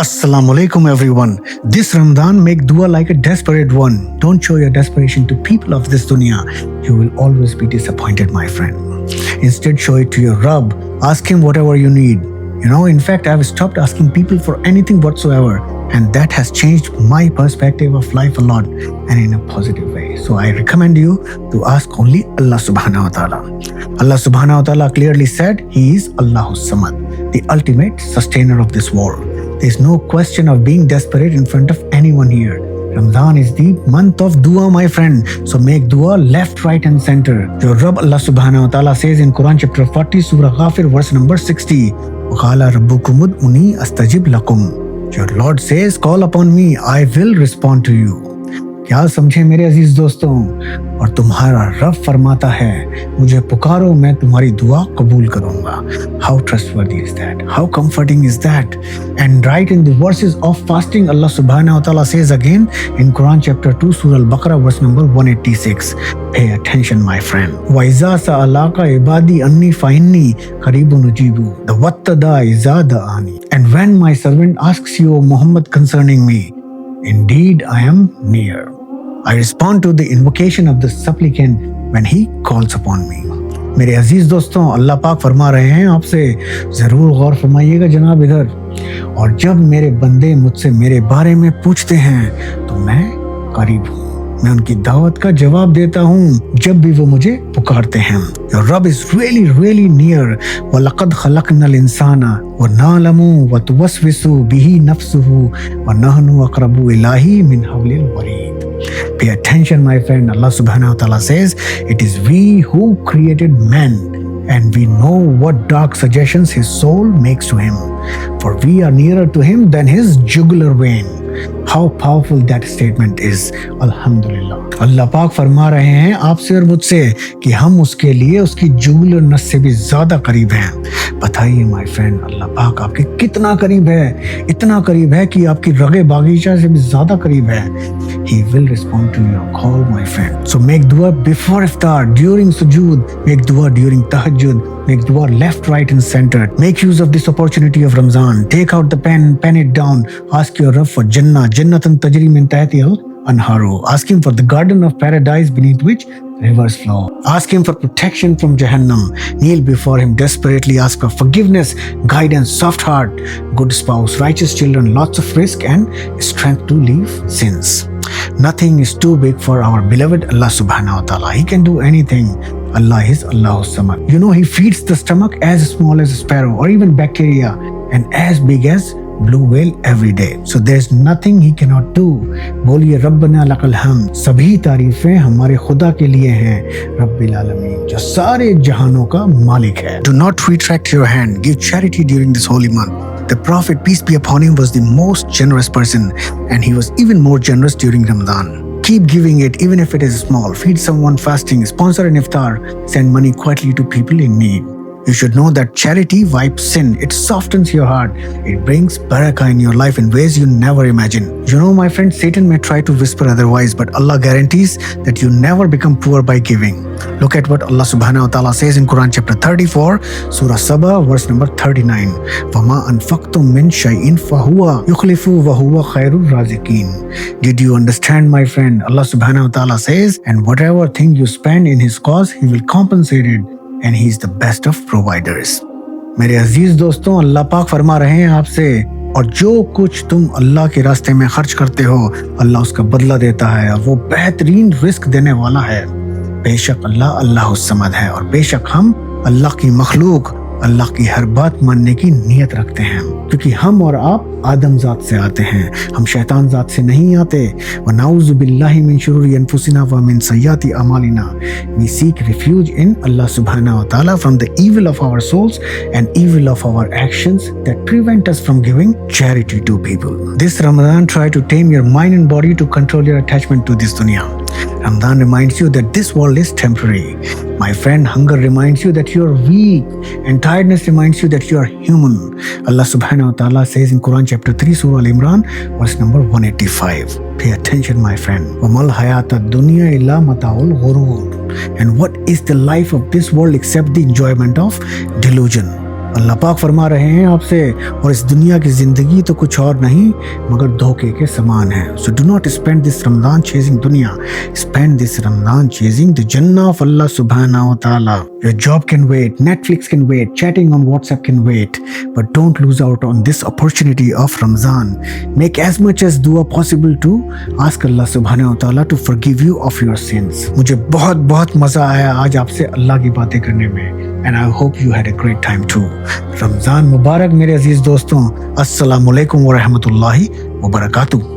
Assalamu alaikum everyone. This Ramadan make dua like a desperate one. Don't show your desperation to people of this dunya. You will always be disappointed, my friend. Instead, show it to your Rabb. Ask him whatever you need. In fact, I've stopped asking people for anything whatsoever, and that has changed my perspective of life a lot and in a positive way. So I recommend you to ask only Allah subhanahu wa ta'ala. Allah subhanahu wa ta'ala clearly said He is Allahus Samad, the ultimate sustainer of this world. There is no question of being desperate in front of anyone here. Ramadan is the month of dua, my friend. So make dua left, right and center. Your Rabb Allah subhanahu wa ta'ala says in Quran chapter 40, Surah Ghafir, verse number 60, وَقَالَ رَبُّكُمُ ادْعُونِي أَسْتَجِبْ لَكُمْ. Your Lord says, call upon me, I will respond to you. क्या समझे मेरे अजीज दोस्तों, और तुम्हारा रब फरमाता है मुझे पुकारो मैं तुम्हारी दुआ कबूल करूंगा. How trustworthy is that? How comforting is that? And right in the verses of fasting, Allah subhanahu wa ta'ala says again in Quran chapter 2, Surah Al-Baqarah, verse number 186. Pay attention, my friend. وَإِذَا سَأَلَاكَ عِبَادِي أَنِّي فَإِنِّي قَرِيبٌ أُجِيبُ وَاتَّدَا إِذَا دَعَانِي. And when my servant asks you, O Muhammad, concerning me, indeed I am near. I respond to the invocation of the supplicant when he calls upon me. मेरे अजीज दोस्तों, अल्लाह पाक फरमा रहे हैं आपसे, जरूर गौर फरमाइएगा जनाब इधर. और जब मेरे बंदे मुझसे मेरे बारे में पूछते हैं तो मैं करीब हूँ, मैं उनकी दावत का जवाब देता हूँ जब भी वो मुझे पुकारते हैं. Your Rabb is really, really near. وَلَقَدْ خَلَقْنَا الْإِنسَانَ وَنَعْلَمُ وَتُوَسْوِسُ بِهِ نَفْسُهُ وَنَحْنُ أَقْرَبُ إِلَيْهِ مِنْ حَبْلِ الْوَرِيدِ. Pay attention, my friend. Allah subhanahu wa ta'ala says, it is we who created man, and we know what dark suggestions his soul makes to him. For we are nearer to him than his jugular vein. How powerful that statement is. Alhamdulillah. अल्लाह पाक फरमा रहे हैं आपसे और मुझसे कि हम उसके लिए उसकी जुगुलर नस से भी ज्यादा करीब हैं. बताइए माय फ्रेंड, अल्लाह पाक आपके कितना करीब है. इतना करीब है कि आपकी रगे बागीचा से भी ज्यादा करीब है. He will respond to your call, my friend. So make dua before iftar, during sujood, make dua during tahajjud, make dua left, right and center. Make use of this opportunity of Ramzan. Take out the pen it down. Ask your Rabb for Jannah, Jannatan tajri min tahtiha al-anharu. Ask him for the garden of paradise beneath which rivers flow. Ask him for protection from Jahannam. Kneel before him desperately. Ask for forgiveness, guidance, soft heart, good spouse, righteous children, lots of risk and strength to leave sins. Nothing is too big for our beloved Allah subhanahu wa ta'ala. He can do anything. Allah is Allahus Samad. He feeds the stomach as small as a sparrow or even bacteria and as big as blue whale every day. So there's nothing he cannot do. बोलिए रब्बना लकल हम. सभी तारीफें हमारे खुदा के लिए हैं, रब्बिल आलमीन, जो सारे जहानों का मालिक है. Do not retract your hand. Give charity during this holy month. The Prophet, peace be upon him, was the most generous person, and he was even more generous during Ramadan. Keep giving it, even if it is small. Feed someone fasting, sponsor an iftar, send money quietly to people in need. You should know that charity wipes sin. It softens your heart. It brings barakah in your life in ways you never imagine. My friend, Satan may try to whisper otherwise, but Allah guarantees that you never become poor by giving. Look at what Allah subhanahu wa ta'ala says in Quran chapter 34, Surah Saba, verse number 39. وَمَا أَنفَقْتُم مِّن شَيْءٍ فَهُوَ يُخْلِفُهُ وَهُوَ خَيْرُ الرَّازِقِينَ. Did you understand, my friend? Allah subhanahu wa ta'ala says, and whatever thing you spend in His cause, He will compensate it. And he is the best of providers. मेरे अजीज दोस्तों, अल्लाह पाक फरमा रहे हैं आपसे, और जो कुछ तुम अल्लाह के रास्ते में खर्च करते हो, अल्लाह उसका बदला देता है और वो बेहतरीन रिस्क देने वाला है. बेशक अल्लाह अल्लाहुस समद है, और बेशक हम अल्लाह की मखलूक अल्लाह की हर बात मानने की नीयत रखते हैं, क्योंकि हम और आप आदम जात से आते हैं, हम शैतान जात से नहीं आते. व नाउज़ु बिल्लाहि मिन शुरूरि अनफुसिना व मिन सय्याति अमालिना. We seek refuge in Allah subhanahu wa ta'ala from the evil of our souls and evil of our actions that prevent us from giving charity to people. This Ramadan, try to tame your mind and body to control your attachment to this dunya. Ramadan reminds you that this world is temporary. My friend, hunger reminds you that you are weak, and tiredness reminds you that you are human. Allah subhanahu wa ta'ala says in Quran chapter 3, Surah Al-Imran, verse number 185. Pay attention, my friend. وَمَا الْحَيَاةَ الدُّنْيَا إِلَّا مَتَاعُ الْغُرُورِ. And what is the life of this world except the enjoyment of delusion? अल्लाह पाक फरमा रहे हैं आपसे, और इस दुनिया की जिंदगी तो कुछ और नहीं मगर धोखे के समान है। So do not spend this Ramzan chasing दुनिया, spend this Ramzan chasing the जन्नह ऑफ अल्लाह सुब्हानहू व तआला। Your job can wait, Netflix can wait, chatting on WhatsApp can wait, but don't lose out on this opportunity of Ramzan. Make as much as दुआ possible to ask Allah सुब्हानहू व तआला to forgive you of your sins. मुझे बहुत बहुत मजा आया आज आपसे अल्लाह की बातें करने में, and I hope you had a great time too. Ramzan मुबारक मेरे अजीज दोस्तों। अस्सलामु अलैकुम व रहमतुल्लाहि व बरकातुहू।